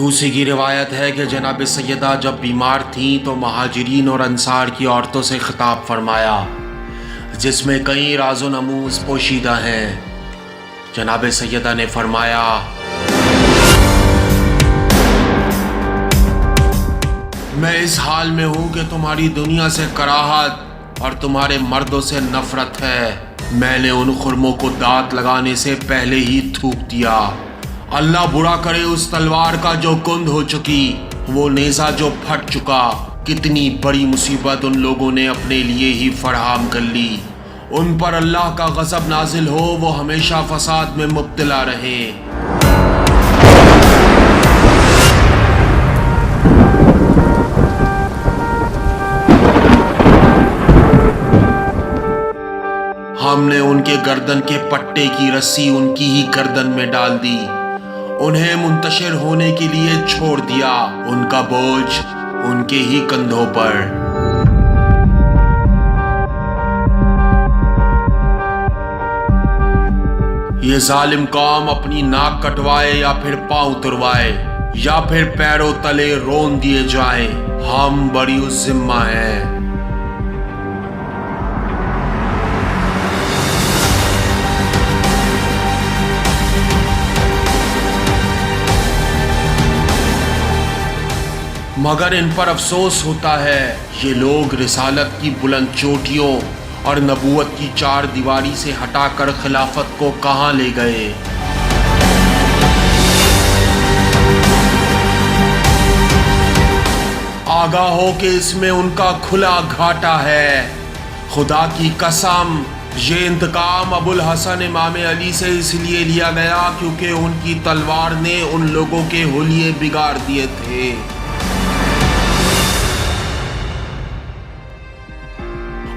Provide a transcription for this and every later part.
दूसरी की रिवायत है कि जनाब सैयदा जब बीमार थीं तो महाजिरीन और अंसार की औरतों से खिताब फरमाया, जिसमें कई राज़ो नमूज़ पोशीदा हैं। जनाब सैयदा ने फरमाया, मैं इस हाल में हूँ कि तुम्हारी दुनिया से कराहत और तुम्हारे मर्दों से नफरत है। मैंने उन खुरमों को दांत लगाने से पहले ही थूक दिया। अल्लाह बुरा करे उस तलवार का जो कुंद हो चुकी, वो नेज़ा जो फट चुका। कितनी बड़ी मुसीबत उन लोगों ने अपने लिए ही फराहम कर ली। उन पर अल्लाह का गज़ब नाजिल हो, वो हमेशा फसाद में मुब्तला रहे। हमने उनके गर्दन के पट्टे की रस्सी उनकी ही गर्दन में डाल दी, उन्हें मुंतशिर होने के लिए छोड़ दिया, उनका बोझ उनके ही कंधों पर। ये जालिम कौम अपनी नाक कटवाए या फिर पांव तुरवाए या फिर पैरों तले रोन दिए जाएं, हम बड़ी उस जिम्मा हैं। मगर इन पर अफसोस होता है, ये लोग रिसालत की बुलंद चोटियों और नबूवत की चार दीवारी से हटाकर खिलाफत को कहां ले गए। आगाह हो कि इसमें उनका खुला घाटा है। खुदा की कसम, ये इंतकाम अबुल हसन इमाम अली से इसलिए लिया गया क्योंकि उनकी तलवार ने उन लोगों के हुलिये बिगाड़ दिए थे।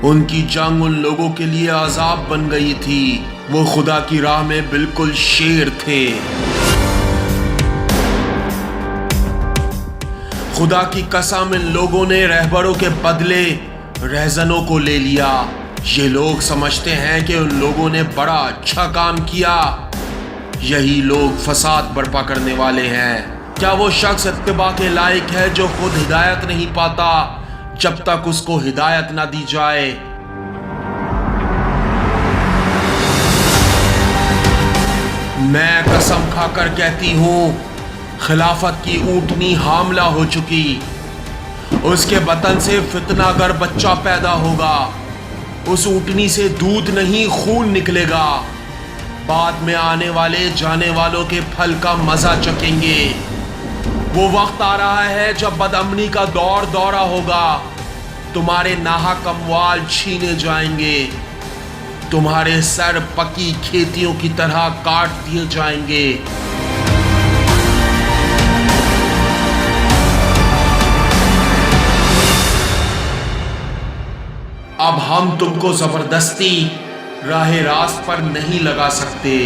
उनकी जंग उन लोगों के लिए अजाब बन गई थी। वो खुदा की राह में बिल्कुल शेर थे। खुदा की कसम, इन लोगों ने रहबरों के बदले रहजनों को ले लिया। ये लोग समझते हैं कि उन लोगों ने बड़ा अच्छा काम किया। यही लोग फसाद बर्पा करने वाले हैं। क्या वो शख्स इत्तिबा के लायक है जो खुद हिदायत नहीं पाता जब तक उसको हिदायत ना दी जाए। मैं कसम खाकर कहती हूं, खिलाफत की ऊँटनी हामला हो चुकी। उसके बतन से फितनागर बच्चा पैदा होगा। उस ऊँटनी से दूध नहीं खून निकलेगा। बाद में आने वाले जाने वालों के फल का मजा चखेंगे। वो वक्त आ रहा है जब बदअमनी का दौरा होगा। तुम्हारे नाहक अमवाल छीने जाएंगे। तुम्हारे सर पकी खेतियों की तरह काट दिए जाएंगे। अब हम तुमको जबरदस्ती राह रास्त पर नहीं लगा सकते।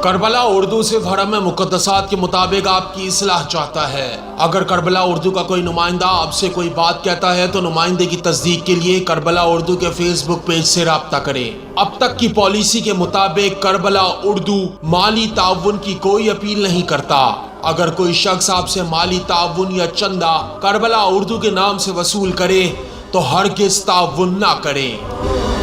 करबला उर्दू सिर्फ हरम मुक़द्दसात के मुताबिक आपकी इस्लाह चाहता है। अगर करबला उर्दू का कोई नुमाइंदा आपसे कोई बात कहता है तो नुमाइंदे की तस्दीक के लिए करबला उर्दू के फेसबुक पेज से राब्ता करें। अब तक की पॉलिसी के मुताबिक करबला उर्दू माली ताउन की कोई अपील नहीं करता। अगर कोई शख्स आपसे माली ताउन या चंदा करबला उर्दू के नाम से वसूल करे तो हरगिज़ ताउन ना करें।